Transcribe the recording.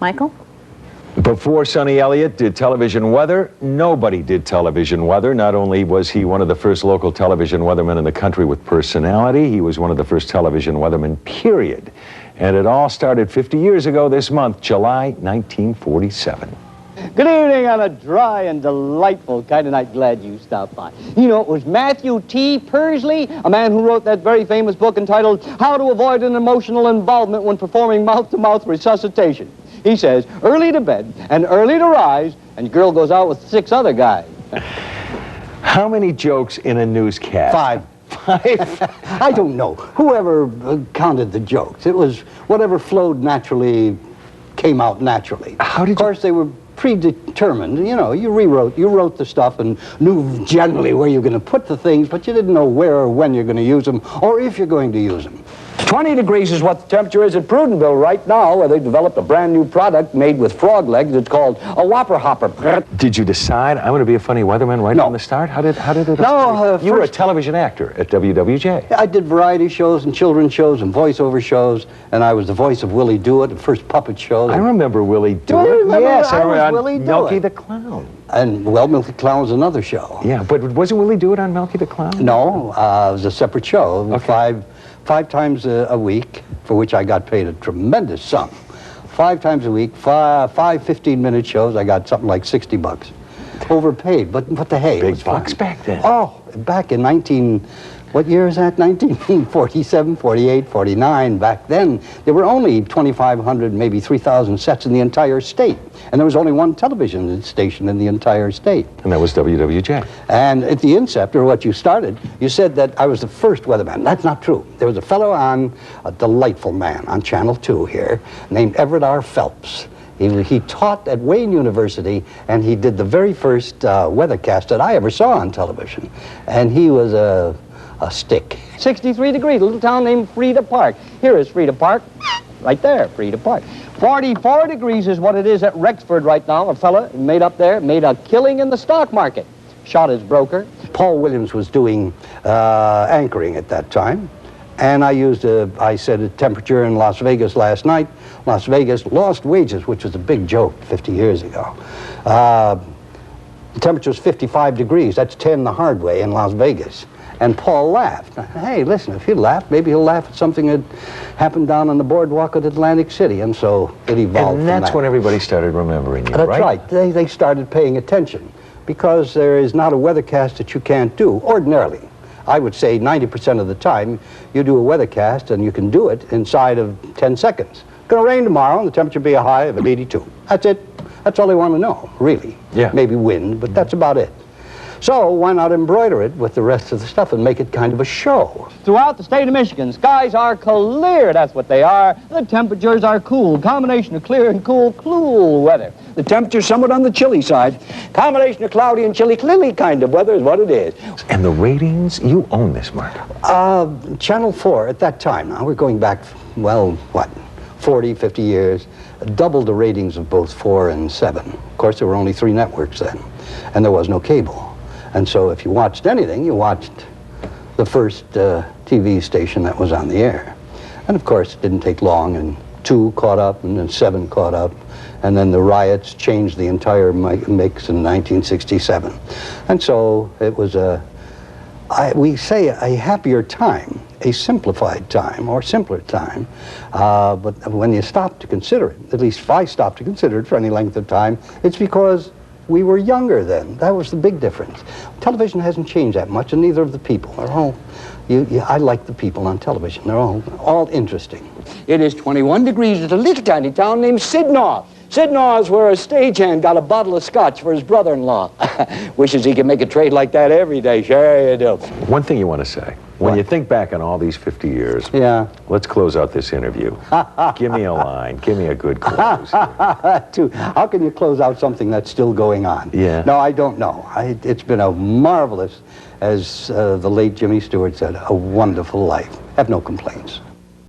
Michael? Before Sonny Eliot did television weather, nobody did television weather. Not only was he one of the first local television weathermen in the country with personality, he was one of the first television weathermen, period. And it all started 50 years ago this month, July 1947. Good evening on a dry and delightful kind of night. Glad you stopped by. You know, it was Matthew T. Pursley, a man who wrote that very famous book entitled How to Avoid an Emotional Involvement When Performing Mouth-to-Mouth Resuscitation. He says, early to bed and early to rise, and girl goes out with 6 other guys. How many jokes in a newscast? 5. 5? I don't know. Whoever counted the jokes. It was whatever flowed naturally, came out naturally. How did Of course, they were predetermined. You know, you wrote the stuff and knew generally where you're going to put the things, but you didn't know where or when you're going to use them or if you're going to use them. 20 degrees is what the temperature is at Prudenville right now, where they've developed a brand new product made with frog legs. It's called a Whopper Hopper. Did you decide I'm going to be a funny weatherman right from the start? How did it No, you were a television actor at WWJ. I did variety shows and children's shows and voiceover shows, and I was the voice of Willie Do-It, the first puppet show. I remember Willie Do-It. Do you remember? Yes, I was on Willie Milky Do-It. the Clown. And, well, Milky Clown was another show. Yeah, but wasn't Willie Do-It on Milky the Clown? No, it was a separate show. Okay. Five times a week, for which I got paid a tremendous sum. 5 times a week, five 15-minute shows, I got something like $60. Overpaid, but what the hey? Big bucks back then. Oh, back in what year is that? 1947, 48, 49. Back then, there were only 2,500, maybe 3,000 sets in the entire state. And there was only one television station in the entire state. And that was WWJ. And at the incept, or what you started, you said that I was the first weatherman. That's not true. There was a fellow on, a delightful man on Channel 2 here, named Everett R. Phelps. He taught at Wayne University, and he did the very first weathercast that I ever saw on television. And he was a stick. 63 degrees, a little town named Freda Park. Here is Freda Park, right there, Freda Park. 44 degrees is what it is at Rexford right now. A fella made a killing in the stock market. Shot his broker. Paul Williams was doing anchoring at that time. And I said a temperature in Las Vegas last night. Las Vegas lost wages, which was a big joke 50 years ago. The temperature was 55 degrees. That's 10 the hard way in Las Vegas. And Paul laughed. Hey, listen, if he laughed, maybe he'll laugh at something that happened down on the boardwalk at Atlantic City. And so it evolved. And that's from that. when everybody started remembering you, That's right? right. They started paying attention because there is not a weathercast that you can't do ordinarily. I would say 90% of the time you do a weathercast and you can do it inside of 10 seconds. It's going to rain tomorrow and the temperature will be a high of 82. That's it. That's all they want to know, really. Yeah. Maybe wind, but that's about it. So why not embroider it with the rest of the stuff and make it kind of a show? Throughout the state of Michigan, skies are clear, that's what they are. The temperatures are cool, combination of clear and cool weather. The temperature's somewhat on the chilly side. Combination of cloudy and chilly kind of weather is what it is. And the ratings, you own this, Mark. Channel 4 at that time, now we're going back, well, what, 40, 50 years, doubled the ratings of both 4 and 7. Of course, there were only 3 networks then, and there was no cable. And so if you watched anything, you watched the first TV station that was on the air. And of course, it didn't take long, and 2 caught up, and then 7 caught up, and then the riots changed the entire mix in 1967. And so it was we say a happier time, a simplified time, or simpler time. But when you stop to consider it, at least if I stopped to consider it for any length of time, it's because we were younger then. That was the big difference. Television hasn't changed that much, and neither of the people. They're all, I like the people on television. They're all interesting. It is 21 degrees at a little tiny town named Sidnaw. Sidnaw is where a stagehand got a bottle of scotch for his brother-in-law. Wishes he could make a trade like that every day. Sure you do. One thing you want to say. When you think back on all these 50 years, yeah. Let's close out this interview. Give me a line. Give me a good close. How can you close out something that's still going on? Yeah. No, I don't know. It's been a marvelous, as the late Jimmy Stewart said, a wonderful life. Have no complaints.